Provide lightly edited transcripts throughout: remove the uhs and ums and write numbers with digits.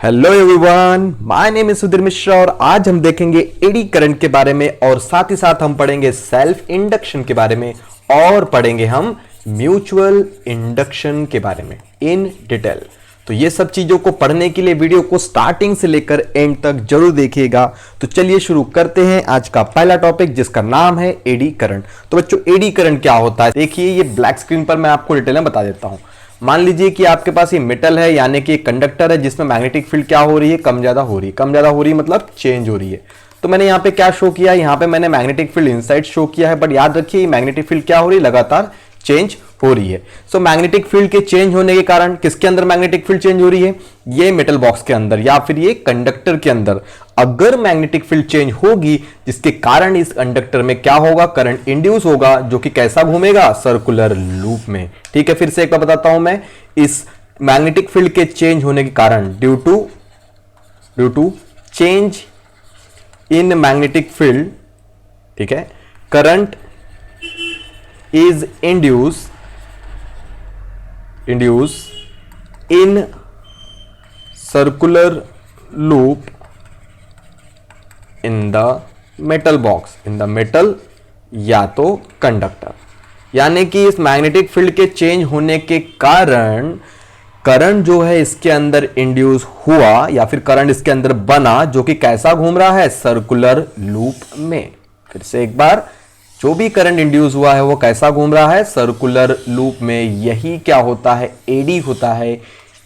Hello everyone, my name is Sudhir Mishra और आज हम देखेंगे एडी करंट के बारे में और साथ ही साथ हम पढ़ेंगे सेल्फ इंडक्शन के बारे में और पढ़ेंगे हम म्यूचुअल इंडक्शन के बारे में इन डिटेल। तो ये सब चीजों को पढ़ने के लिए वीडियो को स्टार्टिंग से लेकर एंड तक जरूर देखिएगा। तो चलिए शुरू करते हैं आज का पहला टॉपिक जिसका नाम है एडी करंट। तो बच्चों एडी करंट क्या होता है, देखिए ये ब्लैक स्क्रीन पर मैं आपको डिटेल में बता देता हूं। मान लीजिए कि आपके पास ये मेटल है यानी कि कंडक्टर है जिसमें मैग्नेटिक फील्ड क्या हो रही है, कम ज्यादा हो रही है। कम ज्यादा हो रही है मतलब चेंज हो रही है। तो मैंने यहाँ पे क्या शो किया, यहाँ पे मैंने मैग्नेटिक फील्ड इनसाइड शो किया है, बट याद रखिए मैग्नेटिक फील्ड क्या हो रही है, लगातार चेंज हो रही है। सो मैग्नेटिक फील्ड के चेंज होने के कारण किसके अंदर मैग्नेटिक फील्ड चेंज हो रही है, ये मेटल बॉक्स के अंदर या फिर ये कंडक्टर के अंदर अगर मैग्नेटिक फील्ड चेंज होगी जिसके कारण इस कंडक्टर में क्या होगा, करंट इंड्यूस होगा जो कि कैसा घूमेगा, सर्कुलर लूप में। ठीक है, फिर से एक बार बताता हूं मैं, इस मैग्नेटिक फील्ड के चेंज होने के कारण due to change in magnetic field, ठीक है, current is induced in circular loop in the metal box, in the metal या तो कंडक्टर। यानी कि इस मैग्नेटिक फील्ड के चेंज होने के कारण करंट जो है इसके अंदर इंड्यूस हुआ या फिर करंट इसके अंदर बना जो कि कैसा घूम रहा है, सर्कुलर लूप में। फिर से एक बार, जो भी करंट इंड्यूस हुआ है वो कैसा घूम रहा है, सर्कुलर लूप में। यही क्या होता है, एडी होता है।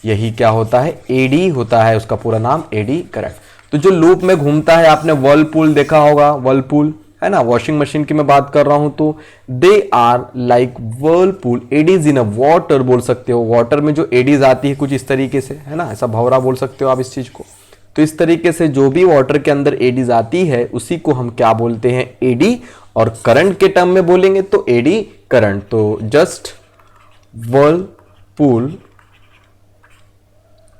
यही क्या होता है, एडी होता है, उसका पूरा नाम एडी करंट। तो जो लूप में घूमता है, आपने वर्लपूल देखा होगा, वर्लपूल है ना, वॉशिंग मशीन की मैं बात कर रहा हूं, तो they are like whirlpool, eddies in a water बोल सकते हो। वाटर में जो एडीज आती है कुछ इस तरीके से, है ना, ऐसा भंवरा बोल सकते हो आप इस चीज को। तो इस तरीके से जो भी वाटर के अंदर एडीज आती है उसी को हम क्या बोलते हैं, एडी। और करंट के टर्म में बोलेंगे तो एडी करंट। तो जस्ट वर्लपूल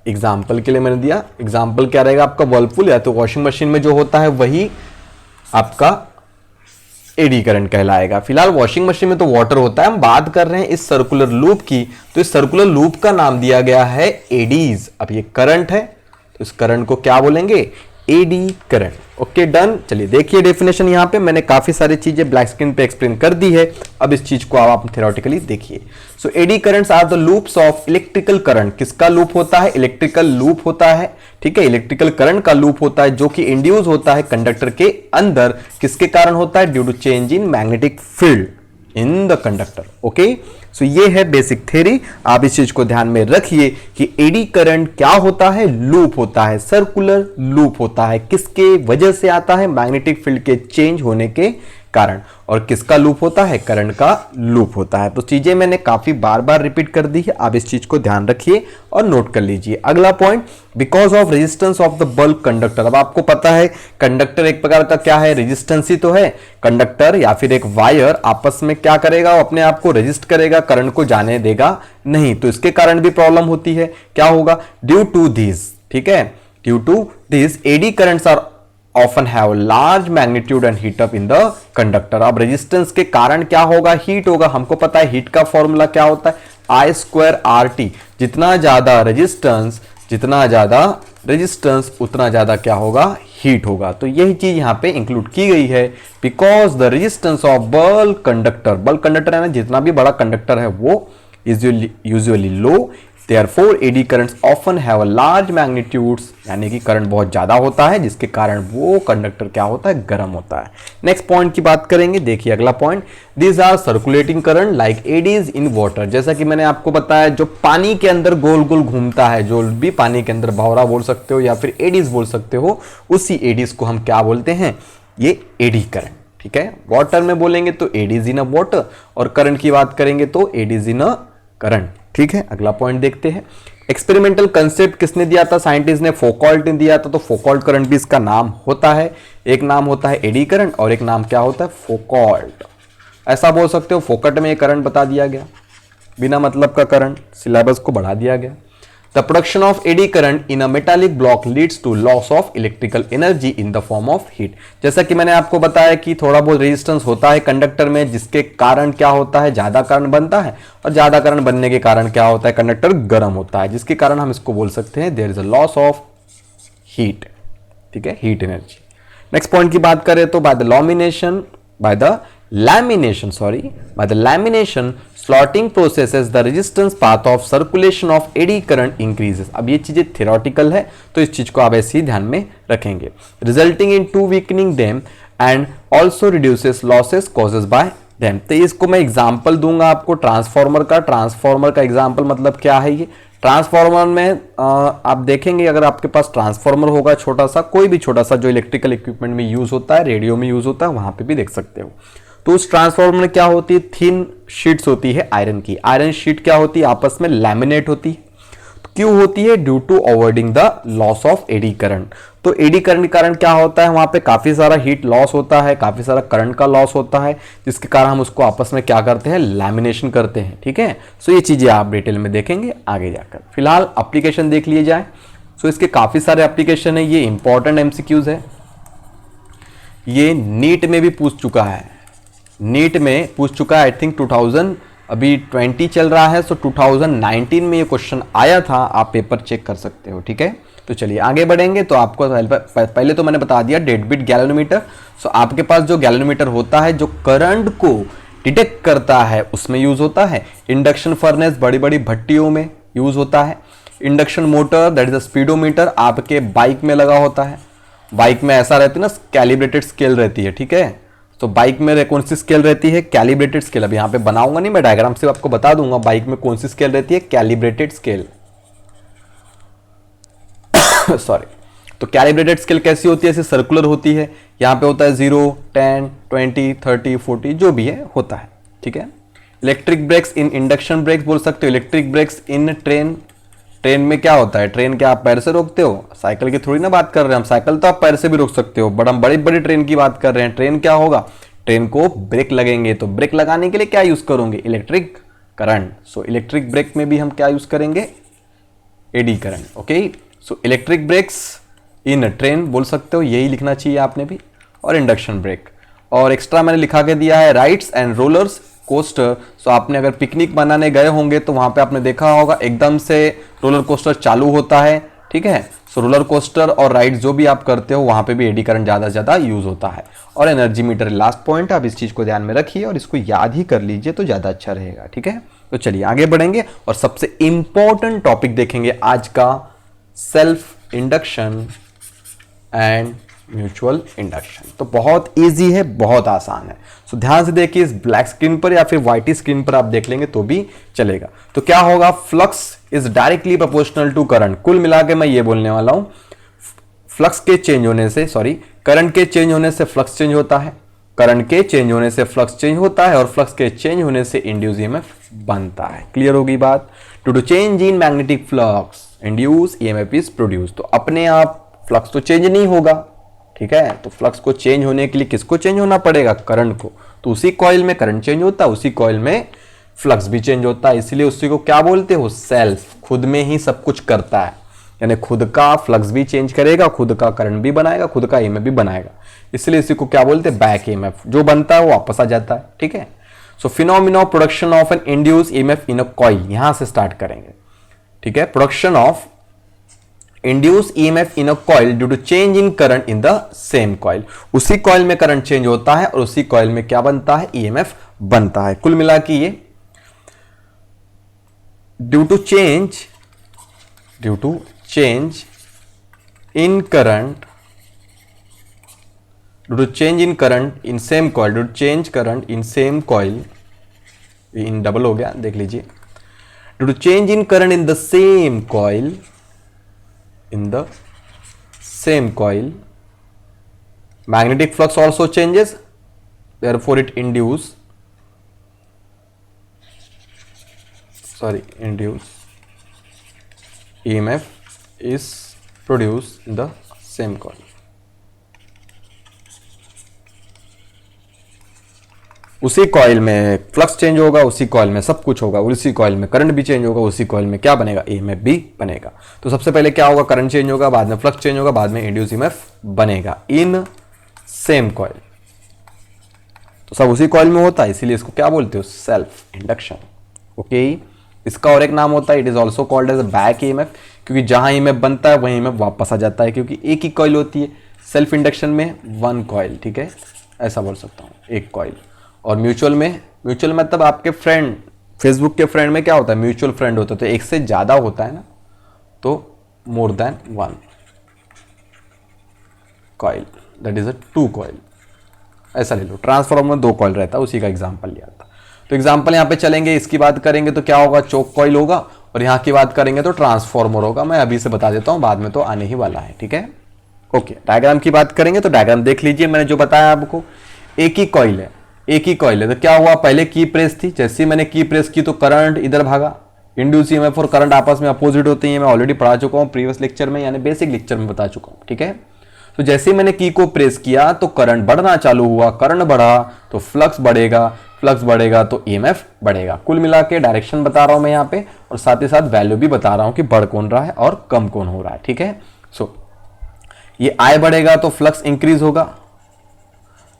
एग्जाम्पल के लिए मैंने दिया, एग्जाम्पल क्या रहेगा आपका, वर्लपूल या तो वॉशिंग मशीन में जो होता है वही आपका एडी करंट कहलाएगा। फिलहाल वॉशिंग मशीन में तो वाटर होता है, हम बात कर रहे हैं इस सर्कुलर लूप की। तो इस सर्कुलर लूप का नाम दिया गया है एडीज। अब ये करंट है तो इस करंट को क्या बोलेंगे, एडी करंट। Okay done. चलिए देखिए डेफिनेशन, यहां पे मैंने काफी सारी चीजें ब्लैक स्क्रीन पे एक्सप्लेन कर दी है। अब इस चीज को आप थ्योरेटिकली देखिए। So eddy currents are the loops of electrical current. किसका लूप होता है, इलेक्ट्रिकल लूप होता है। ठीक है, इलेक्ट्रिकल करंट का लूप होता है जो कि इंड्यूस होता है कंडक्टर के अंदर। किसके कारण होता है, due to change in magnetic field in the conductor. Okay, so ये है बेसिक थ्योरी। आप इस चीज को ध्यान में रखिए कि एडी करंट क्या होता है, लूप होता है, सर्कुलर लूप होता है। किसके वजह से आता है, मैग्नेटिक फील्ड के चेंज होने के कारण। और किसका लूप होता है, करंट का लूप होता है। तो चीजें मैंने काफी बार बार रिपीट कर दी है, आप इस चीज को ध्यान रखिए और नोट कर लीजिए। अगला point, because of resistance of the bulk conductor. अब आपको पता है कंडक्टर एक प्रकार का क्या है, रेजिस्टेंस ही तो है। कंडक्टर या फिर एक वायर आपस में क्या करेगा, वो अपने आप को रेजिस्ट करेगा, करंट को जाने देगा नहीं। तो इसके कारण भी प्रॉब्लम होती है। क्या होगा, ड्यू टू दिस, ठीक है, due to this eddy currents are often have large magnitude and heat up in the conductor। अब रेजिस्टेंस के कारण क्या होगा, हीट होगा। हमको पता है हीट का फॉर्मूला क्या होता है, I स्क्वायर RT। जितना ज्यादा रेजिस्टेंस उतना ज्यादा क्या होगा, हीट होगा। तो यही चीज यहां पे इंक्लूड की गई है। Because the resistance of bulk conductor है ना, जितना भी बड़ा कंडक्टर है वो usually low, Therefore, AD currents often have a large magnitudes, यानी कि करंट बहुत ज्यादा होता है जिसके कारण वो कंडक्टर क्या होता है, गर्म होता है। नेक्स्ट पॉइंट की बात करेंगे, देखिए अगला point, these are circulating current like eddies in water। जैसा कि मैंने आपको बताया, जो पानी के अंदर गोल गोल घूमता है, जो भी पानी के अंदर भंवरा बोल सकते हो या फिर एडीज बोल सकते हो, उसी एडीज को हम क्या बोलते हैं, ये एडी करंट। ठीक है, वाटर में बोलेंगे तो एडीज इन अ वाटर और करंट की बात करेंगे तो एडीज इन अ करंट। ठीक है, अगला पॉइंट देखते हैं। एक्सपेरिमेंटल कंसेप्ट किसने दिया था, साइंटिस्ट ने, फौकॉल्ट ने दिया था। तो फौकॉल्ट करंट भी इसका नाम होता है। एक नाम होता है एडी करंट और एक नाम क्या होता है, फौकॉल्ट। ऐसा बोल सकते हो फोकट में ये करंट बता दिया गया, बिना मतलब का करंट, सिलेबस को बढ़ा दिया गया। The production of eddy current in a metallic block leads to loss of electrical energy in the form of heat। जैसा कि मैंने आपको बताया कि थोड़ा बहुत रेजिस्टेंस होता है कंडक्टर में, जिसके कारण क्या होता है, ज्यादा करंट बनता है और ज्यादा करंट बनने के कारण क्या होता है, कंडक्टर गर्म होता है, जिसके कारण हम इसको बोल सकते हैं there is a loss of heat, ठीक है, हीट एनर्जी। नेक्स्ट पॉइंट की बात करें तो by the lamination slotting processes the resistance path of circulation of eddy current increases. अब ये चीजें थ्योरेटिकल है तो इस चीज को आप ऐसे ही ध्यान में रखेंगे। Resulting into weakening them and also reduces losses causes by them. तो इसको मैं एग्जांपल दूंगा आपको ट्रांसफार्मर का एग्जांपल मतलब क्या है। ये ट्रांसफार्मर में आप देखेंगे अगर आपके पास ट्रांसफार्मर होगा छोटा सा, कोई भी छोटा सा जो इलेक्ट्रिकल इक्विपमेंट में यूज होता है, रेडियो में यूज होता है, वहां पे भी देख सकते हो। तो उस ट्रांसफार्मर में क्या होती है, थिन शीट्स होती है आयरन की। आयरन शीट क्या होती है, आपस में लैमिनेट होती है। तो क्यों होती है, due to avoiding the loss of eddy current. तो एडी करंट के कारण क्या होता है, वहां पे काफी सारा हीट लॉस होता है, काफी सारा करंट का लॉस होता है, जिसके कारण हम उसको आपस में क्या करते हैं, लैमिनेशन करते हैं, ठीक है। सो ये चीजें आप डिटेल में देखेंगे आगे जाकर। फिलहाल एप्लीकेशन देख लिए जाए। सो इसके काफी सारे एप्लीकेशन है, ये इंपॉर्टेंट एमसीक्यूज है। ये नीट में भी पूछ चुका है, नीट में पूछ चुका है। आई थिंक 2020 चल रहा है, सो 2019 में ये क्वेश्चन आया था, आप पेपर चेक कर सकते हो, ठीक है। तो चलिए आगे बढ़ेंगे। तो आपको पहले तो मैंने बता दिया डेड बिट गैल्वेनोमीटर। सो आपके पास जो गैल्वेनोमीटर होता है जो करंट को डिटेक्ट करता है उसमें यूज होता है। इंडक्शन फर्नेस बड़ी बड़ी भट्टियों में यूज होता है। Induction motor that is a speedometer आपके बाइक में लगा होता है। बाइक में ऐसा रहती है ना, कैलिब्रेटेड स्केल रहती है, ठीक है। तो बाइक में कौन सी स्केल रहती है, कैलिब्रेटेड स्केल। अब यहाँ पे बनाऊंगा नहीं मैं, डायग्राम से आपको बता दूंगा बाइक में कौन सी स्केल रहती है, कैलिब्रेटेड स्केल। सॉरी। तो कैलिब्रेटेड स्केल कैसी होती है, ऐसे सर्कुलर होती है। यहाँ पे होता है 0, 10, 20, 30, 40 जो भी है होता है, ठीक है। Electric brakes in induction brakes बोल सकते हो। Electric brakes in train, train में क्या होता है, ट्रेन क्या आप पैर से रोकते हो, साइकिल की थोड़ी ना बात कर रहे हैं हम। साइकिल तो आप पैर से भी रोक सकते हो, बट हम बड़ी बड़ी ट्रेन की बात कर रहे हैं। ट्रेन क्या होगा, ट्रेन को ब्रेक लगेंगे, तो ब्रेक लगाने के लिए क्या यूज करोगे, electric current. So electric brake में भी हम क्या यूज करेंगे, eddy current, okay. So electric brakes in train बोल सकते हो, यही लिखना चाहिए आपने भी। और इंडक्शन ब्रेक, और एक्स्ट्रा मैंने लिखा के दिया है राइड्स एंड रोलर्स कोस्टर। सो आपने अगर पिकनिक मनाने गए होंगे तो वहां पे आपने देखा होगा एकदम से रोलर कोस्टर चालू होता है, ठीक है। सो रोलर कोस्टर और राइड जो भी आप करते हो वहां पे भी एडी करंट ज्यादा से ज्यादा यूज होता है। और एनर्जी मीटर लास्ट पॉइंट, आप इस चीज को ध्यान में रखिए और इसको याद ही कर लीजिए तो ज्यादा अच्छा रहेगा, ठीक है। तो चलिए आगे बढ़ेंगे और सबसे इंपॉर्टेंट टॉपिक देखेंगे आज का, self induction and mutual induction. तो बहुत इजी है, बहुत आसान है। सो ध्यान से देखिए, इस ब्लैक स्क्रीन पर या फिर व्हाइट स्क्रीन पर आप देख लेंगे तो भी चलेगा। तो क्या होगा, flux is directly proportional to current. कुल मिला के मैं ये बोलने वाला हूं, फ्लक्स के चेंज होने से, सॉरी, करंट के चेंज होने से फ्लक्स चेंज होता है, करंट के चेंज होने से फ्लक्स चेंज होता है, और फ्लक्स के चेंज होने से इंड्यूस ईएमएफ बनता है। क्लियर होगी बात। Due to change in magnetic flux induce EMF is produce. तो अपने आप फ्लक्स तो चेंज नहीं होगा, ठीक है। तो फ्लक्स को चेंज होने के लिए किसको चेंज होना पड़ेगा, करंट को। तो उसी कॉइल में करंट चेंज होता है, उसी कॉइल में फ्लक्स भी चेंज होता है, इसलिए उसी को क्या बोलते हो, सेल्फ। खुद में ही सब कुछ करता है, यानी खुद का फ्लक्स भी चेंज करेगा, खुद का करंट भी बनाएगा, खुद का ईएमएफ भी बनाएगा, इसलिए इसी को क्या बोलते हैं, बैक ईएमएफ। जो बनता है वो वापस आ जाता है, ठीक है। So phenomena of production of an induce EMF in a coil, यहां से स्टार्ट करेंगे, ठीक है। Production of induce EMF in a coil due to change in current in the same coil. उसी कॉइल में करंट चेंज होता है और उसी कॉइल में क्या बनता है, ईएमएफ बनता है। कुल मिला के ये due to change in current, due to change in current in same coil, due to change current in same coil, in double हो गया, देख लीजिए। Due to change in current in the same coil, in the same coil, magnetic flux also changes, therefore it induce EMF is produced in the same coil. उसी coil में flux change होगा, उसी coil में सब कुछ होगा, उसी coil में करंट भी चेंज होगा, उसी कॉइल में क्या बनेगा, ईएमएफ भी बनेगा। तो सबसे पहले क्या होगा, करंट चेंज होगा, बाद में फ्लक्स चेंज होगा, बाद में इंड्यूस ईएमएफ बनेगा इन सेम कॉइल। तो सब उसी कॉइल में होता है, इसीलिए इसको क्या बोलते हो, सेल्फ इंडक्शन, ओके। इसका और एक नाम होता है, it is also called as back EMF. क्योंकि जहां ईएमएफ बनता है वहीं ईएमएफ वापस आ जाता है, क्योंकि एक ही कॉइल होती है। सेल्फ इंडक्शन में 1 कॉइल, ठीक है, ऐसा बोल सकता हूँ, एक कॉइल। और म्यूचुअल मतलब आपके फ्रेंड, फेसबुक के फ्रेंड में क्या होता है, म्यूचुअल फ्रेंड होता है, तो एक से ज्यादा होता है ना, तो more than 1 coil, that is a 2 coil, ऐसा ले लो। ट्रांसफार्मर में 2 कॉइल रहता है, उसी का एग्जांपल लिया था। तो एग्जांपल यहाँ पे चलेंगे, इसकी बात करेंगे तो क्या होगा, चोक कॉइल होगा, और यहाँ की बात करेंगे तो ट्रांसफार्मर होगा। मैं अभी से बता देता हूँ, बाद में तो आने ही वाला है, ठीक है। ओके, डायग्राम की बात करेंगे तो डायग्राम देख लीजिए, मैंने जो बताया आपको, एक ही कॉइल है, तो क्या हुआ, पहले की प्रेस थी, जैसे ही मैंने की प्रेस की तो करंट इधर भागा। इंड्यूस ईएमएफ और करंट आपस में अपोजिट होते हैं, मैं ऑलरेडी पढ़ा चुका हूँ प्रीवियस लेक्चर में, यानी बेसिक लेक्चर में बता चुका हूँ, ठीक है। तो जैसे ही मैंने की को प्रेस किया तो करंट बढ़ना चालू हुआ, करंट बढ़ा तो फ्लक्स बढ़ेगा, फ्लक्स बढ़ेगा तो ईएमएफ बढ़ेगा। कुल मिला के डायरेक्शन बता रहा हूं मैं यहाँ पे, और साथ ही साथ वैल्यू भी बता रहा हूं कि बढ़ कौन रहा है और कम कौन हो रहा है, ठीक है। सो ये आई बढ़ेगा तो फ्लक्स इंक्रीज होगा,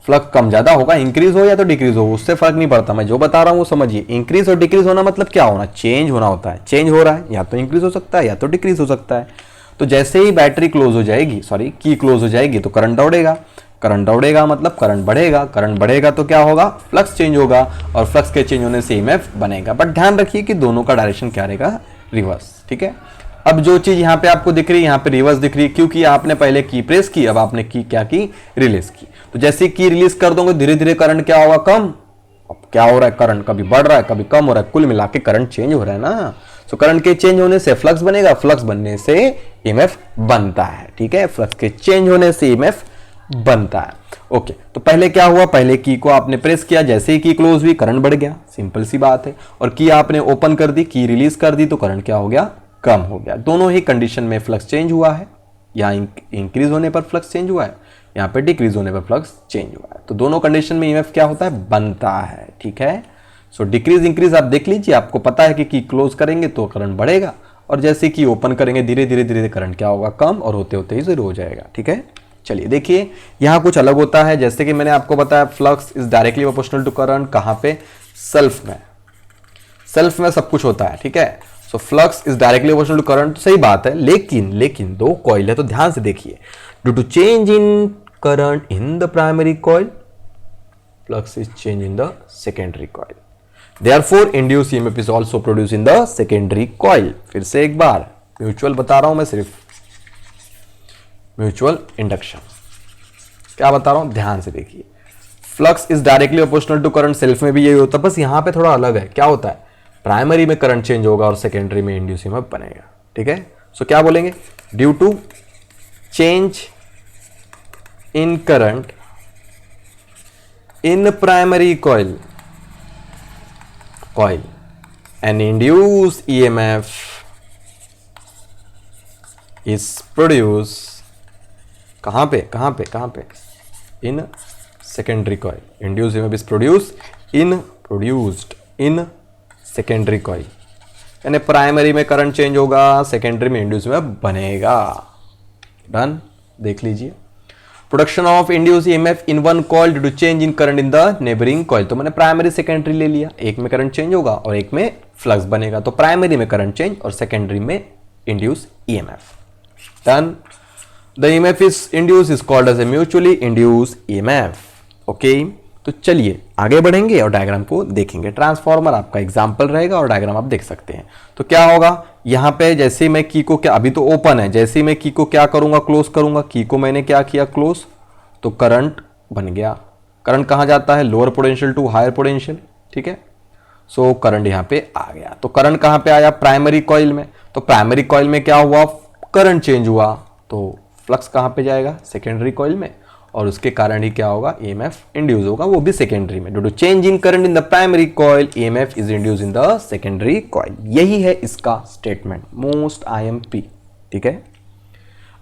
फ्लक्स कम ज्यादा होगा, इंक्रीज हो या तो डिक्रीज हो, उससे फर्क नहीं पड़ता, मैं जो बता रहा हूं वो समझिए। इंक्रीज और डिक्रीज होना मतलब क्या होना, चेंज होना होता है, चेंज हो रहा है, या तो इंक्रीज हो सकता है या तो डिक्रीज हो सकता है। तो जैसे ही बैटरी क्लोज हो जाएगी, सॉरी की क्लोज हो जाएगी, तो करंट दौड़ेगा, करंट दौड़ेगा मतलब करंट बढ़ेगा, करंट बढ़ेगा तो क्या होगा, फ्लक्स चेंज होगा, और फ्लक्स के चेंज होने से ईएमएफ बनेगा। बट ध्यान रखिए कि दोनों का डायरेक्शन क्या रहेगा, रिवर्स, ठीक है। अब जो चीज यहाँ पे आपको दिख रही है, यहाँ पे रिवर्स दिख रही है, क्योंकि आपने पहले की प्रेस की, अब आपने की क्या की, रिलीज की। तो जैसे की रिलीज कर दोगे धीरे धीरे करंट क्या होगा, कम। अब क्या हो रहा है, करंट कभी बढ़ रहा है कभी कम हो रहा है, कुल मिला के करंट चेंज हो रहा है ना। सो करंट के चेंज होने से फ्लक्स बनेगा, फ्लक्स बनने से ईएमएफ बनता है, ठीक है। फ्लक्स के चेंज होने से ईएमएफ बनता है। ओके, तो पहले क्या हुआ, पहले की को आपने प्रेस किया, जैसे ही की क्लोज हुई करंट बढ़ गया, सिंपल सी बात है। और की आपने ओपन कर दी, की रिलीज कर दी, तो करंट क्या हो गया, कम हो गया। दोनों ही कंडीशन में फ्लक्स चेंज हुआ है, यहाँ इंक्रीज होने पर फ्लक्स चेंज हुआ है, यहाँ पे डिक्रीज होने पर फ्लक्स चेंज हुआ है। तो दोनों कंडीशन में ईएमएफ क्या होता है, बनता है, ठीक है। सो डिक्रीज इंक्रीज आप देख लीजिए, आपको पता है कि क्लोज करेंगे तो करंट बढ़ेगा, और जैसे कि ओपन करेंगे धीरे धीरे धीरे करंट क्या होगा, कम, और होते होते ही जीरो हो जाएगा, ठीक है। चलिए देखिए, यहाँ कुछ अलग होता है, जैसे कि मैंने आपको बताया flux is directly proportional to current, कहाँ पे, सेल्फ में, सेल्फ में सब कुछ होता है, ठीक है। So flux is directly proportional to current, तो सही बात है, लेकिन 2 कॉइल है, तो ध्यान से देखिए, due to change in current in the primary coil, flux is change in the secondary coil, therefore induced EMF is also produced in the secondary coil। फिर से एक बार म्यूचुअल बता रहा हूं मैं, सिर्फ म्यूचुअल इंडक्शन क्या बता रहा हूं, ध्यान से देखिए। Flux is directly proportional to current, self में भी यही होता है, बस यहां पे थोड़ा अलग है। क्या होता है, प्राइमरी में करंट चेंज होगा और सेकेंडरी में इंड्यूस EMF बनेगा, ठीक है। सो क्या बोलेंगे, due to change in current in primary coil an induced EMF is produced कहां पे in secondary coil। induced EMF is produced in secondary coil, यानी प्राइमरी में करंट चेंज होगा, सेकेंडरी में इंड्यूस EMF बनेगा। डन, देख लीजिए, production of induce EMF in one coil due to change in current in the neighbouring coil. तो मैंने primary secondary ले लिया, एक में करंट चेंज होगा और एक में फ्लक्स बनेगा, तो प्राइमरी में करंट चेंज और सेकेंडरी में induce EMF. Done, the EMF is induce is called as a mutually induce EMF. Okay, तो चलिए आगे बढ़ेंगे और डायग्राम को देखेंगे। ट्रांसफार्मर आपका एग्जाम्पल रहेगा और डायग्राम आप देख सकते हैं। तो क्या होगा, यहां पे जैसे मैं की को क्या, अभी तो ओपन है, जैसे मैं की को क्या करूंगा, क्लोज करूंगा, की को मैंने क्या किया, क्लोज, तो करंट बन गया। करंट कहां जाता है, lower potential to higher potential, ठीक है। सो करंट यहां पे आ गया, तो करंट कहां पे आया, प्राइमरी कॉइल में। तो प्राइमरी कॉइल में क्या हुआ, करंट चेंज हुआ, तो फ्लक्स कहां पे जाएगा, सेकेंडरी कॉइल में, और उसके कारण ही क्या होगा, ईएमएफ इंड्यूस होगा, वो भी सेकेंडरी में। Due to change in current in the primary coil EMF is induce in the secondary coil. यही है इसका स्टेटमेंट, मोस्ट आईएमपी, ठीक है।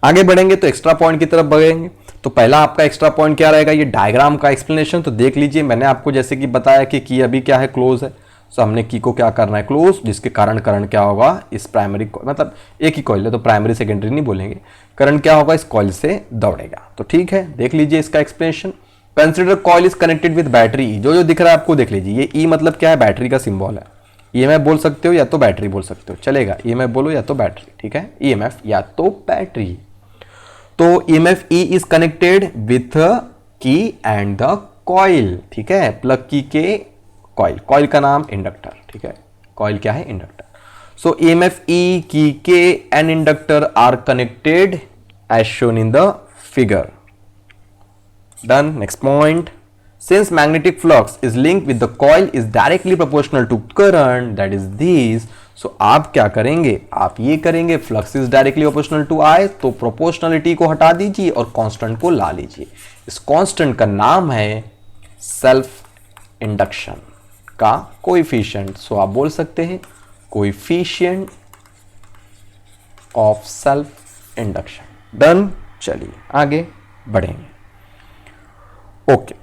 आगे बढ़ेंगे तो एक्स्ट्रा पॉइंट की तरफ बढ़ेंगे। तो पहला आपका एक्स्ट्रा पॉइंट क्या रहेगा, ये डायग्राम का एक्सप्लेनेशन। तो देख लीजिए, मैंने आपको जैसे कि बताया कि की अभी क्या है, क्लोज है, तो हमने की को क्या करना है, क्लोज, जिसके कारण करंट क्या होगा, इस प्राइमरी मतलब एक ही कॉइल है तो प्राइमरी सेकेंडरी नहीं बोलेंगे, करंट क्या होगा, इस कॉइल से दौड़ेगा। तो ठीक है, देख लीजिए इसका explanation. Consider coil is connected with battery, जो जो दिख रहा है आपको देख लीजिए, ये ई मतलब क्या है, बैटरी का सिंबल है। ईएमएफ बोल सकते हो या तो बैटरी बोल सकते हो, चलेगा। ईएमएफ बोलो या तो बैटरी, ठीक है, ईएमएफ या तो बैटरी। तो EMF E is connected with की एंड द कॉइल, ठीक है, प्लग की के कॉइल, कॉइल का नाम इंडक्टर, ठीक है, कॉइल क्या है, इंडक्टर। सो ईएमएफ ई, की के and inductor are connected as shown in the figure. Done. Next point. Since magnetic flux is linked with the coil is directly proportional to current, that is this. So आप क्या करेंगे, आप ये करेंगे, flux is directly proportional to I, तो proportionality को हटा दीजिए और constant को ला लीजिए। इस constant का नाम है self induction का coefficient। So आप बोल सकते हैं coefficient of self induction। Done. चलिए आगे बढ़ेंगे। ओके,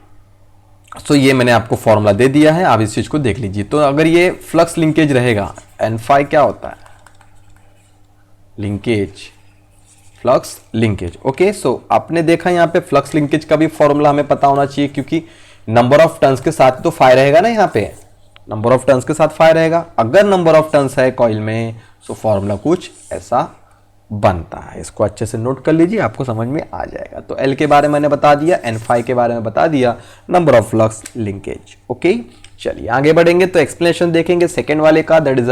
सो ये मैंने आपको फॉर्मूला दे दिया है, आप इस चीज को देख लीजिए। तो अगर ये फ्लक्स लिंकेज रहेगा, एन फाई क्या होता है, लिंकेज, फ्लक्स लिंकेज। ओके, सो आपने देखा यहाँ पे फ्लक्स लिंकेज का भी फॉर्मूला हमें पता होना चाहिए, क्योंकि नंबर ऑफ टर्न्स के साथ तो फाई रहेगा ना, यहाँ पे नंबर ऑफ टर्न्स के साथ फाई रहेगा। अगर नंबर ऑफ टर्न्स है कॉइल में, सो फॉर्मूला कुछ ऐसा बनता है। इसको अच्छे से नोट कर लीजिए, आपको समझ में आ जाएगा। तो एल के बारे में मैंने बता दिया, एन फाई के बारे में बता दिया, number of flux linkage. Okay, चलिए आगे बढ़ेंगे। तो एक्सप्लेनेशन देखेंगे सेकंड वाले का, दैट इज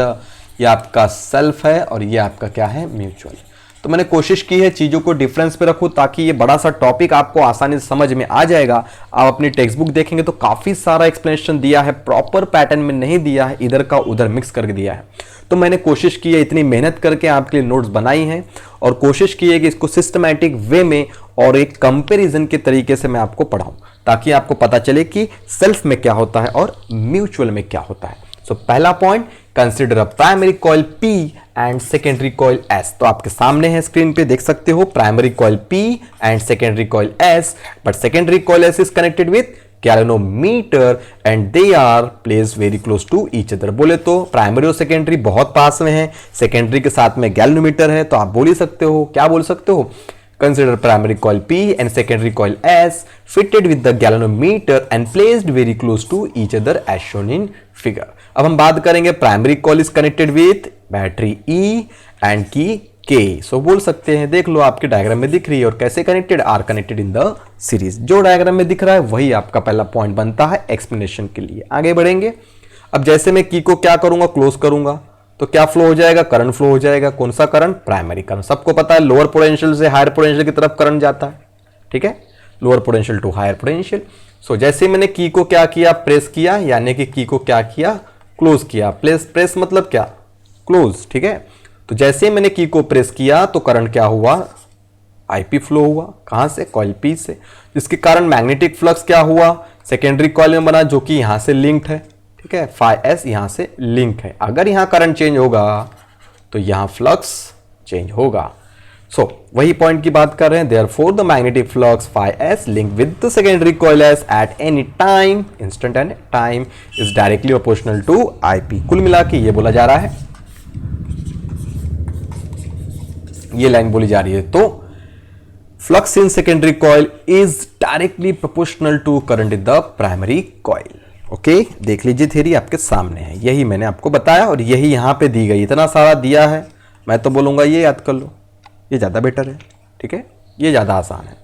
ये आपका सेल्फ है और ये आपका क्या है, म्यूचुअल। तो मैंने कोशिश की है चीज़ों को डिफरेंस पे रखूं ताकि ये बड़ा सा टॉपिक आपको आसानी से समझ में आ जाएगा। आप अपनी टेक्स्ट बुक देखेंगे तो काफ़ी सारा एक्सप्लेनेशन दिया है, प्रॉपर पैटर्न में नहीं दिया है, इधर का उधर मिक्स करके दिया है। तो मैंने कोशिश की है, इतनी मेहनत करके आपके लिए नोट्स बनाई हैं और कोशिश की है कि इसको सिस्टमैटिक वे में और एक कंपैरिजन के तरीके से मैं आपको पढ़ाऊं, ताकि आपको पता चले कि सेल्फ में क्या होता है और म्यूचुअल में क्या होता है। सो पहला point, consider a primary coil P and secondary coil S। तो आपके सामने है, स्क्रीन पे देख सकते हो, primary coil P and secondary coil S, but secondary coil S is connected with galvanometer and they are placed very close to each other. बोले तो प्राइमरी और सेकेंडरी बहुत पास में है, सेकेंडरी के साथ में गैल्वेनोमीटर है, तो आप बोल ही सकते हो, क्या बोल सकते हो, consider primary coil P and secondary coil S fitted with the galvanometer and placed very close to each other as shown in figure। अब हम बात करेंगे primary coil is connected with battery E and की K। सो बोल सकते हैं, देख लो आपके डायग्राम में दिख रही है, और कैसे connected, are connected in the series. जो डायग्राम में दिख रहा है वही आपका पहला पॉइंट बनता है एक्सप्लेनेशन के लिए। आगे बढ़ेंगे। अब जैसे मैं की को क्या करूंगा, क्लोज करूंगा, तो क्या फ्लो हो जाएगा, करंट फ्लो हो जाएगा। कौन सा करंट, प्राइमरी करंट। सबको पता है लोअर पोटेंशियल से हायर पोटेंशियल की तरफ करंट जाता है, ठीक है, lower potential to higher potential. So जैसे मैंने की को क्या किया, प्रेस किया, यानी कि की को क्या किया, क्लोज किया। प्रेस मतलब क्या, क्लोज, ठीक है। तो जैसे मैंने की को प्रेस किया तो करंट क्या हुआ, आईपी फ्लो हुआ। कहां से, कॉइल पी से, जिसके कारण मैग्नेटिक फ्लक्स क्या हुआ, सेकेंडरी कॉइल में बना, जो कि यहां से लिंक्ड है, ठीक है, फाई एस यहां से लिंक है। अगर यहां करंट चेंज होगा तो यहां फ्लक्स चेंज होगा। सो वही पॉइंट की बात कर रहे हैं, therefore the magnetic flux phi S link with the secondary coil S at any time, instant and time, is directly proportional to IP. कुल मिला के ये बोला जा रहा है, ये लाइन बोली जा रही है। तो flux in secondary coil is directly proportional to current in the primary coil. Okay, देख लीजिए, थ्योरी आपके सामने है, यही मैंने आपको बताया और यही यहां पे दी गई। इतना सारा दिया है, मैं तो बोलूंगा ये याद कर लो, ये ज्यादा बेटर है, ठीक है, ये ज्यादा आसान है।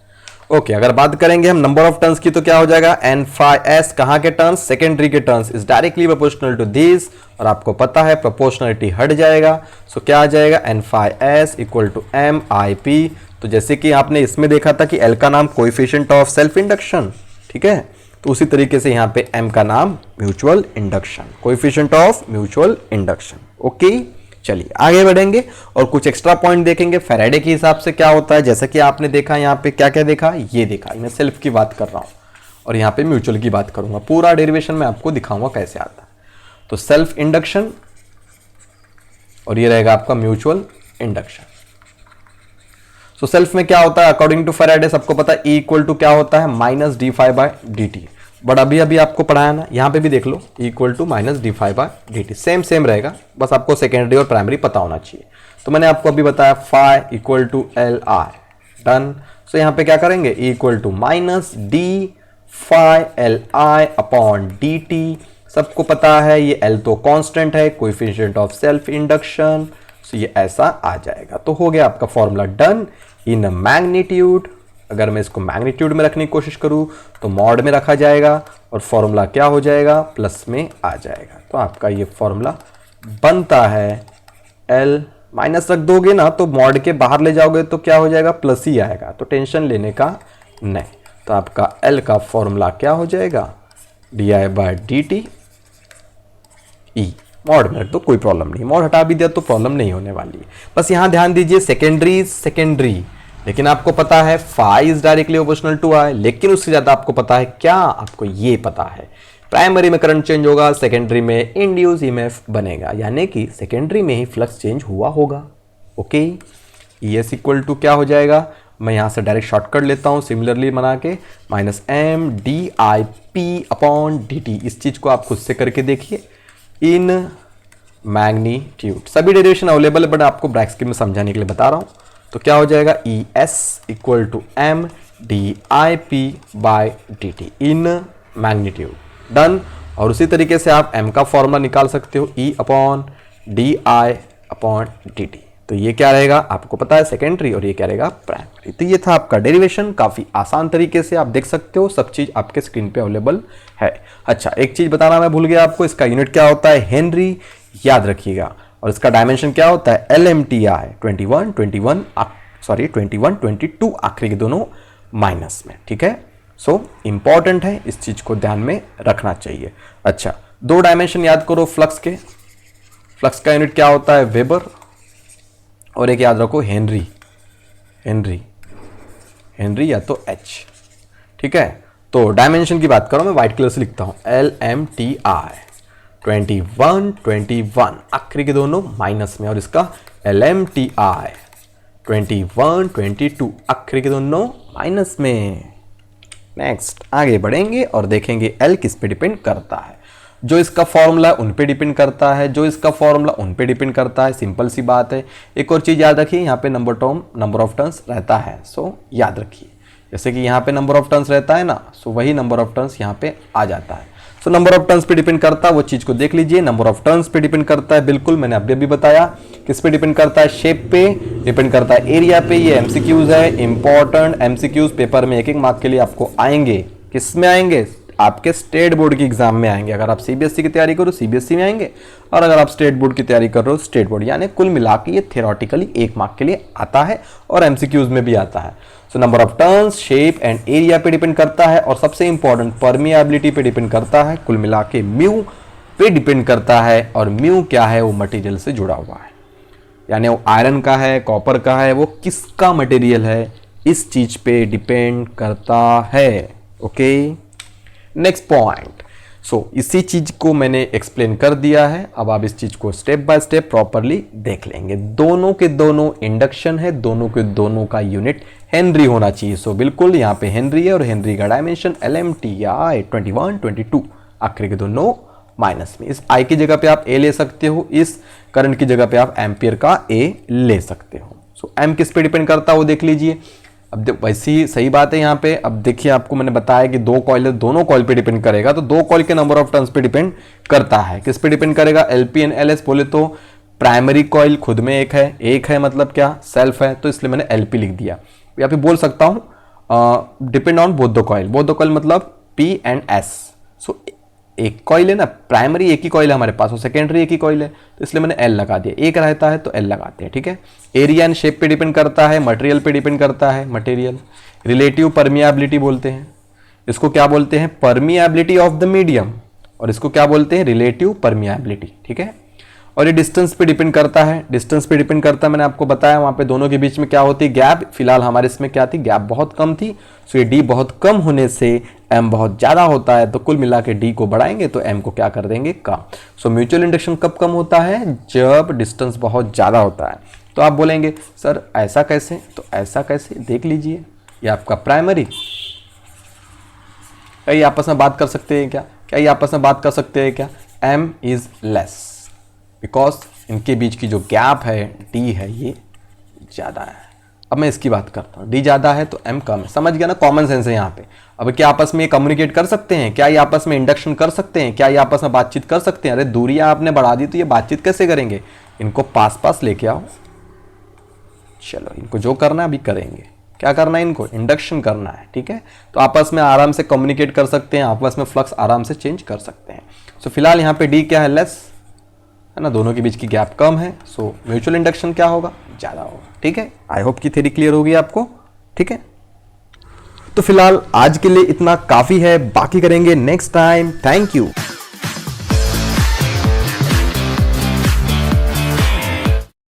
ओके, अगर बात करेंगे हम नंबर ऑफ टर्न्स की तो क्या हो जाएगा, एन फाई एस कहां के टर्न्स, सेकेंडरी के turns, is directly proportional to this, और आपको पता है प्रोपोर्शनलिटी हट जाएगा। सो क्या आ जाएगा, N phi S equal to M I P. तो जैसे कि आपने इसमें देखा था कि एल का नाम कोएफिशिएंट ऑफ सेल्फ इंडक्शन, ठीक है, तो उसी तरीके से यहां पे m का नाम mutual induction, coefficient of mutual induction. Okay, चलिए आगे बढ़ेंगे और कुछ एक्स्ट्रा पॉइंट देखेंगे फैराडे के हिसाब से क्या होता है। जैसा कि आपने देखा यहाँ पे क्या क्या देखा, ये देखा, मैं सेल्फ की बात कर रहा हूं और यहाँ पे म्यूचुअल की बात करूंगा। पूरा डेरिवेशन मैं आपको दिखाऊंगा कैसे आता है। तो सेल्फ इंडक्शन और ये रहेगा आपका म्यूचुअल इंडक्शन। सो सेल्फ में क्या होता है, अकॉर्डिंग टू फैराडे सबको पता है, E इक्वल टू क्या होता है, minus D phi by D T. But अभी अभी आपको पढ़ाया ना, यहां पे भी देख लो, E equal to minus D phi by D T, same रहेगा, बस आपको सेकेंडरी और प्राइमरी पता होना चाहिए। तो मैंने आपको अभी बताया phi equal to L I, done. So यहां पे क्या करेंगे, E equal to minus D phi L I upon D T. सबको पता है ये L तो कांस्टेंट है, coefficient of self induction, so ये ऐसा आ जाएगा। तो हो गया आपका फॉर्मूला डन इन मैग्नीट्यूड। अगर मैं इसको मैग्नीट्यूड में रखने की कोशिश करूं तो मॉड में रखा जाएगा और फॉर्मूला क्या हो जाएगा, प्लस में आ जाएगा। तो आपका ये फॉर्मूला बनता है L, माइनस रख दोगे ना तो मॉड के बाहर ले जाओगे तो क्या हो जाएगा, प्लस ही आएगा, तो टेंशन लेने का नहीं। तो आपका L का फॉर्मूला क्या हो जाएगा, di/dt E, मॉड में रख दो कोई प्रॉब्लम नहीं, मॉड हटा भी दिया तो प्रॉब्लम नहीं होने वाली है। बस यहां ध्यान दीजिए सेकेंडरी, लेकिन आपको पता है phi is directly proportional to I, लेकिन उससे ज्यादा आपको पता है क्या, आपको ये पता है प्राइमरी में करंट चेंज होगा, सेकेंडरी में इंड्यूस ईएमएफ बनेगा, यानी कि सेकेंडरी में ही फ्लक्स चेंज हुआ होगा। ओके, ES इक्वल टू क्या हो जाएगा, मैं यहां से डायरेक्ट शॉर्टकट लेता हूं सिमिलरली बना के, -mdIp/dt। इस चीज को आप खुद से करके देखिए इन मैग्नीट्यूड। सभी डेरिवेशन अवेलेबल है बट आपको ब्रैकेट में समझाने के लिए बता रहा हूं। तो क्या हो जाएगा, ES equal to mdIp/dt in magnitude, done. और उसी तरीके से आप m का फॉर्मूला निकाल सकते हो, E/di/dt। तो ये क्या रहेगा, आपको पता है सेकेंडरी, और ये क्या रहेगा, प्राइमरी। तो ये था आपका डेरिवेशन, काफी आसान तरीके से आप देख सकते हो, सब चीज आपके स्क्रीन पे अवेलेबल है। अच्छा, एक चीज बताना मैं भूल गया आपको, इसका यूनिट क्या होता है, हेनरी, याद रखिएगा। और इसका डायमेंशन क्या होता है, LMTI, 21, 22 आखिरी के दोनों माइनस में, ठीक है। सो इंपॉर्टेंट है, इस चीज को ध्यान में रखना चाहिए। अच्छा, दो डायमेंशन याद करो फ्लक्स के, फ्लक्स का यूनिट क्या होता है, वेबर, और एक याद रखो हेनरी या तो H, ठीक है। तो डायमेंशन की बात करो, मैं व्हाइट कलर से लिखता हूं, LMTI 21 आखिरी के दोनों माइनस में, और इसका LMTI 21 आखिरी के दोनों माइनस में। नेक्स्ट आगे बढ़ेंगे और देखेंगे L किस पे डिपेंड करता है, जो इसका फॉर्मूला उन पे डिपेंड करता है, जो इसका फॉर्मूला उन पे डिपेंड करता है, सिंपल सी बात है। एक और चीज याद रखिए, यहाँ पे नंबर ऑफ टर्न्स रहता है, सो याद रखिए, जैसे कि यहाँ पे नंबर ऑफ टर्न्स रहता है ना, सो वही नंबर ऑफ टर्न्स यहाँ पे आ जाता है। सो नंबर ऑफ टर्न्स पे डिपेंड करता है, वो चीज को देख लीजिए, नंबर ऑफ टर्न्स पे डिपेंड करता है, बिल्कुल मैंने अभी बताया। किस पे डिपेंड करता है, शेप पे डिपेंड करता है, एरिया पे। ये एमसीक्यूज है, इंपॉर्टेंट एमसीक्यूज पेपर में 1-1 मार्क के लिए आपको आएंगे। किस में आएंगे, आपके स्टेट बोर्ड की एग्जाम में आएंगे। अगर आप सीबीएसई की तैयारी करो सीबीएसई में आएंगे, और अगर आप स्टेट बोर्ड की तैयारी कर रहे हो स्टेट बोर्ड, यानी कुल मिला के ये थियोरेटिकली 1 मार्क के लिए आता है और एमसीक्यूज में भी आता है। So number of turns, shape and area पे डिपेंड करता है, और सबसे इंपॉर्टेंट परमिएबिलिटी पे डिपेंड करता है, कुल मिला के म्यू पे डिपेंड करता है। और म्यू क्या है, वो मटेरियल से जुड़ा हुआ है, यानी वो आयरन का है, कॉपर का है, वो किसका मटेरियल है, इस चीज पे डिपेंड करता है। Okay, next point. सो इसी चीज को मैंने एक्सप्लेन कर दिया है, अब आप इस चीज को स्टेप बाय स्टेप प्रॉपरली देख लेंगे। दोनों के दोनों इंडक्शन है, दोनों के दोनों का यूनिट हेनरी होना चाहिए। सो बिल्कुल यहाँ पे हेनरी है, और हेनरी का डायमेंशन LMTI 21, 22 आखिरी के दोनों माइनस में। इस आई की जगह पे आप ए ले सकते हो, इस करंट की जगह पे आप एम्पियर का ए ले सकते हो। सो एम किस पे डिपेंड करता है वो देख लीजिए। अब वैसे ही सही बात है यहाँ पे। अब देखिए, आपको मैंने बताया कि 2 कॉइल है, दोनों कॉइल पे डिपेंड करेगा, तो 2 कॉइल के नंबर ऑफ टर्न्स पे डिपेंड करता है। किस पे डिपेंड करेगा, LP एंड LS बोले तो प्राइमरी कॉइल खुद में एक है मतलब क्या, सेल्फ है, तो इसलिए मैंने LP लिख दिया। या फिर बोल सकता हूँ depend on both the coil मतलब P एंड S। सो एक कॉइल है ना, प्राइमरी एक ही कॉइल है हमारे पास, और सेकेंडरी एक ही कॉइल है, तो इसलिए मैंने L लगा दिया। एक रहता है तो L लगाते हैं, ठीक है। एरिया एंड शेप पे डिपेंड करता है, मटेरियल पे डिपेंड करता है, मटेरियल। रिलेटिव परमिएबिलिटी बोलते हैं इसको, क्या बोलते हैं, परमिएबिलिटी ऑफ द मीडियम, और इसको क्या बोलते हैं, रिलेटिव परमिएबिलिटी, ठीक है। और ये डिस्टेंस पे डिपेंड करता है, डिस्टेंस पे डिपेंड करता है, मैंने आपको बताया वहां पे दोनों के बीच में क्या होती है, गैप। फिलहाल हमारे इसमें क्या थी, गैप बहुत कम थी। सो ये D बहुत कम होने से M बहुत ज्यादा होता है, तो कुल मिला के D को बढ़ाएंगे तो M को क्या कर देंगे, कम। सो म्यूचुअल इंडक्शन कब कम होता है, जब डिस्टेंस बहुत ज्यादा होता है। तो आप बोलेंगे सर ऐसा कैसे, तो ऐसा कैसे देख लीजिए, ये आपका प्राइमरी, क्या ये आपस में बात कर सकते हैं, क्या ये आपस में बात कर सकते हैं क्या, M इज लेस, बिकॉज इनके बीच की जो गैप है D है ये ज़्यादा है। अब मैं इसकी बात करता हूँ, डी ज़्यादा है तो एम कम है, समझ गया ना, कॉमन सेंस है यहाँ पे। अब क्या आपस में ये कम्युनिकेट कर सकते हैं, क्या ये आपस में इंडक्शन कर सकते हैं, क्या ये आपस में बातचीत कर सकते हैं? अरे दूरियां आपने बढ़ा दी तो ये बातचीत कैसे करेंगे? इनको पास पास लेके आओ। चलो इनको जो करना है अभी करेंगे। क्या करना है इनको? इंडक्शन करना है, ठीक है। तो आपस में आराम से कम्युनिकेट कर सकते हैं, आपस में फ्लक्स आराम से चेंज कर सकते हैं। सो फिलहाल यहाँ पे डी क्या है? लेस है ना, दोनों के बीच की गैप कम है, सो म्यूचुअल इंडक्शन क्या होगा? ज़्यादा होगा, ठीक है। आई होप की थ्योरी क्लियर होगी आपको, ठीक है। तो फिलहाल आज के लिए इतना काफ़ी है, बाकी करेंगे नेक्स्ट टाइम। Thank you.